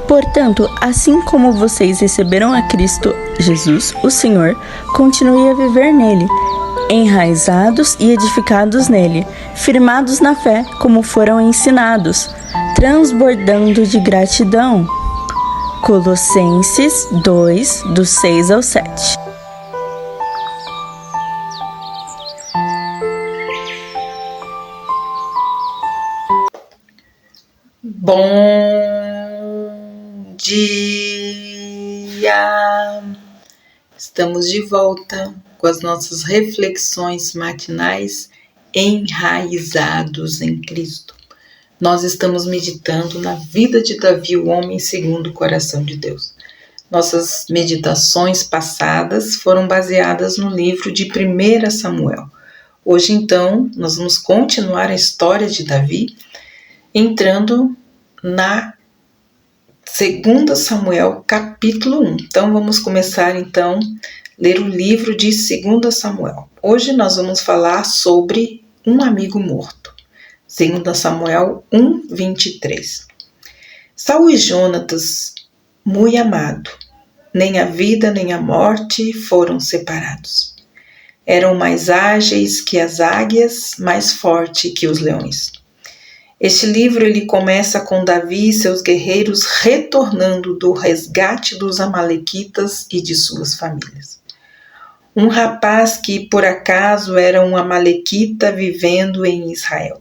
Portanto, assim como vocês receberam a Cristo Jesus, o Senhor, continue a viver nele, enraizados e edificados nele, firmados na fé, como foram ensinados, transbordando de gratidão. Colossenses 2, do 6 ao 7. Bom dia! Estamos de volta com as nossas reflexões matinais enraizados em Cristo. Nós estamos meditando na vida de Davi, o homem segundo o coração de Deus. Nossas meditações passadas foram baseadas no livro de 1 Samuel. Hoje, então, nós vamos continuar a história de Davi, entrando na 2 Samuel, capítulo 1. Então, vamos começar, então, a ler o livro de 2 Samuel. Hoje nós vamos falar sobre um amigo morto. 2 Samuel 1, 23. Saul e Jonatas, muito amado, nem a vida nem a morte foram separados. Eram mais ágeis que as águias, mais forte que os leões. Este livro ele começa com Davi e seus guerreiros retornando do resgate dos amalequitas e de suas famílias. Um rapaz que por acaso era um amalequita vivendo em Israel.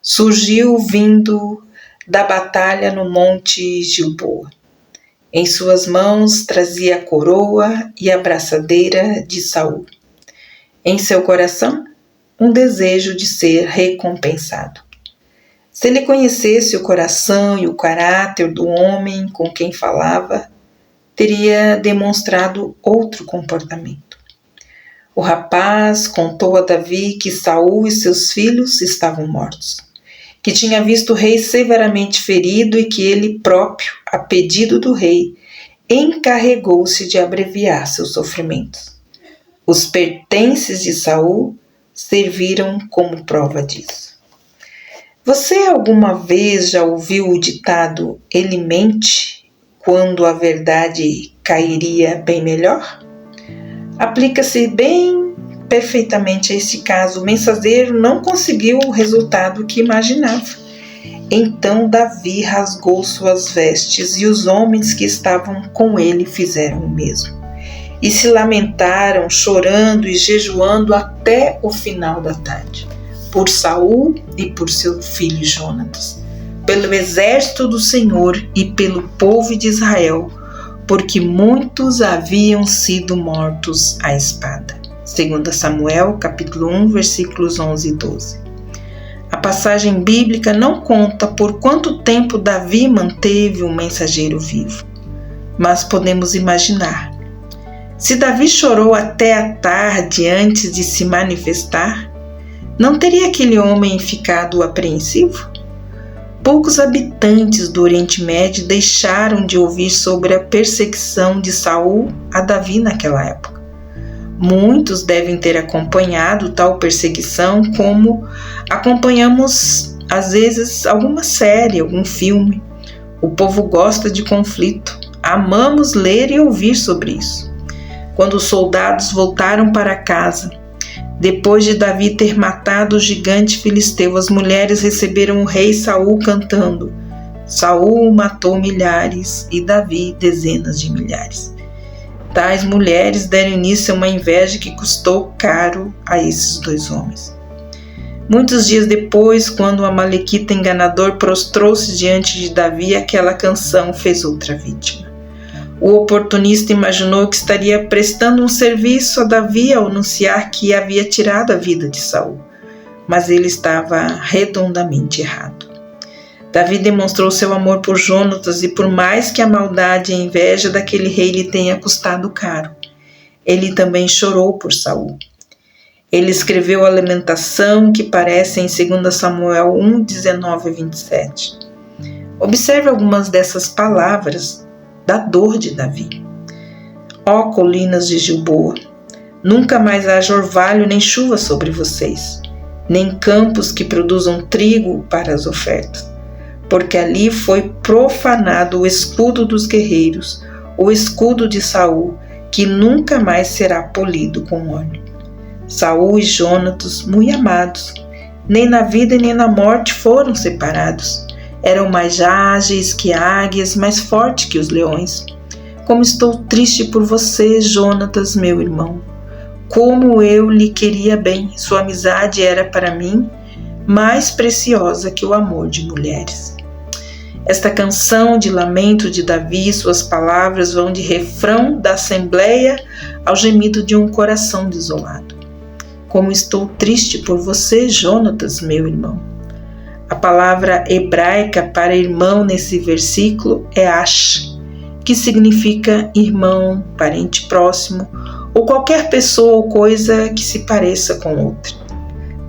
Surgiu vindo da batalha no monte Gilboa. Em suas mãos trazia a coroa e a braçadeira de Saul. Em seu coração, um desejo de ser recompensado. Se ele conhecesse o coração e o caráter do homem com quem falava, teria demonstrado outro comportamento. O rapaz contou a Davi que Saul e seus filhos estavam mortos, que tinha visto o rei severamente ferido e que ele próprio, a pedido do rei, encarregou-se de abreviar seus sofrimentos. Os pertences de Saul serviram como prova disso. Você alguma vez já ouviu o ditado "ele mente quando a verdade cairia bem melhor"? Aplica-se bem perfeitamente a esse caso. O mensageiro não conseguiu o resultado que imaginava. Então Davi rasgou suas vestes e os homens que estavam com ele fizeram o mesmo. E se lamentaram, chorando e jejuando até o final da tarde, por Saul e por seu filho Jonatas, pelo exército do Senhor e pelo povo de Israel, porque muitos haviam sido mortos à espada. 2 Samuel, capítulo 1, versículos 11 e 12. A passagem bíblica não conta por quanto tempo Davi manteve o mensageiro vivo, mas podemos imaginar. Se Davi chorou até a tarde antes de se manifestar, não teria aquele homem ficado apreensivo? Poucos habitantes do Oriente Médio deixaram de ouvir sobre a perseguição de Saul a Davi naquela época. Muitos devem ter acompanhado tal perseguição como acompanhamos, às vezes, alguma série, algum filme. O povo gosta de conflito. Amamos ler e ouvir sobre isso. Quando os soldados voltaram para casa, depois de Davi ter matado o gigante filisteu, as mulheres receberam o rei Saul cantando: Saul matou milhares e Davi dezenas de milhares. Tais mulheres deram início a uma inveja que custou caro a esses dois homens. Muitos dias depois, quando o amalequita enganador prostrou-se diante de Davi, aquela canção fez outra vítima. O oportunista imaginou que estaria prestando um serviço a Davi ao anunciar que havia tirado a vida de Saul, mas ele estava redondamente errado. Davi demonstrou seu amor por Jonatas e por mais que a maldade e a inveja daquele rei lhe tenha custado caro, ele também chorou por Saul. Ele escreveu a lamentação que aparece em 2 Samuel 1, 19 e 27. Observe algumas dessas palavras da dor de Davi. Ó colinas de Gilboa, nunca mais haja orvalho nem chuva sobre vocês, nem campos que produzam trigo para as ofertas, porque ali foi profanado o escudo dos guerreiros, o escudo de Saul, que nunca mais será polido com óleo. Saul e Jonatas, muito amados, nem na vida nem na morte foram separados. Eram mais ágeis que águias, mais fortes que os leões. Como estou triste por você, Jonatas, meu irmão. Como eu lhe queria bem, sua amizade era para mim mais preciosa que o amor de mulheres. Esta canção de lamento de Davi, suas palavras vão de refrão da assembleia ao gemido de um coração desolado. Como estou triste por você, Jonatas, meu irmão. A palavra hebraica para irmão nesse versículo é ash, que significa irmão, parente próximo, ou qualquer pessoa ou coisa que se pareça com outra.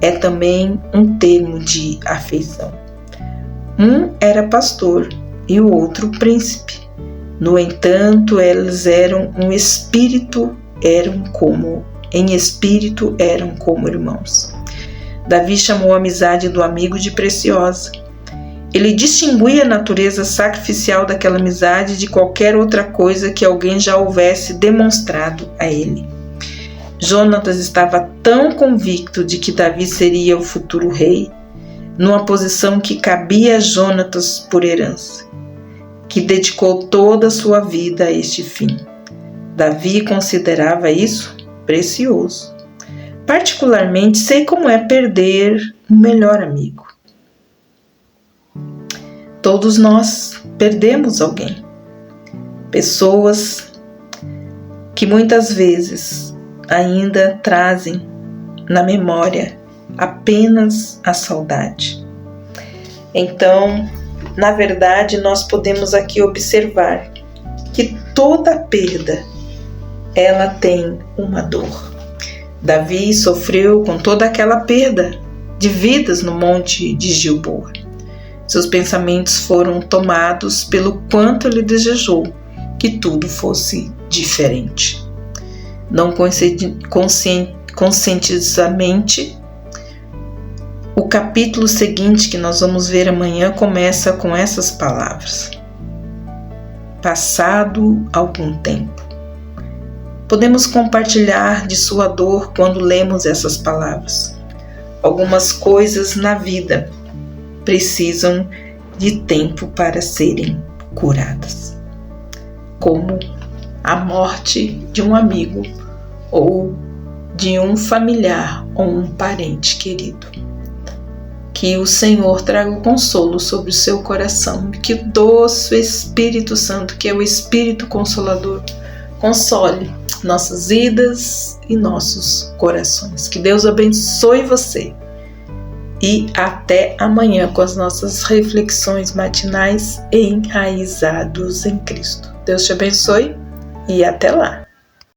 É também um termo de afeição. Um era pastor e o outro príncipe. No entanto, eles em espírito eram como irmãos. Davi chamou a amizade do amigo de preciosa. Ele distinguia a natureza sacrificial daquela amizade de qualquer outra coisa que alguém já houvesse demonstrado a ele. Jonatas estava tão convicto de que Davi seria o futuro rei, numa posição que cabia a Jonatas por herança, que dedicou toda a sua vida a este fim. Davi considerava isso precioso. Particularmente, sei como é perder um melhor amigo. Todos nós perdemos alguém. Pessoas que muitas vezes ainda trazem na memória apenas a saudade. Então, na verdade, nós podemos aqui observar que toda perda, ela tem uma dor. Davi sofreu com toda aquela perda de vidas no monte de Gilboa. Seus pensamentos foram tomados pelo quanto ele desejou que tudo fosse diferente. Não conscientizamente, o capítulo seguinte que nós vamos ver amanhã começa com essas palavras. Passado algum tempo. Podemos compartilhar de sua dor quando lemos essas palavras. Algumas coisas na vida precisam de tempo para serem curadas, como a morte de um amigo ou de um familiar ou um parente querido. Que o Senhor traga o consolo sobre o seu coração, que o doce Espírito Santo, que é o Espírito Consolador, console nossas vidas e nossos corações. Que Deus abençoe você. E até amanhã com as nossas reflexões matinais enraizados em Cristo. Deus te abençoe e até lá.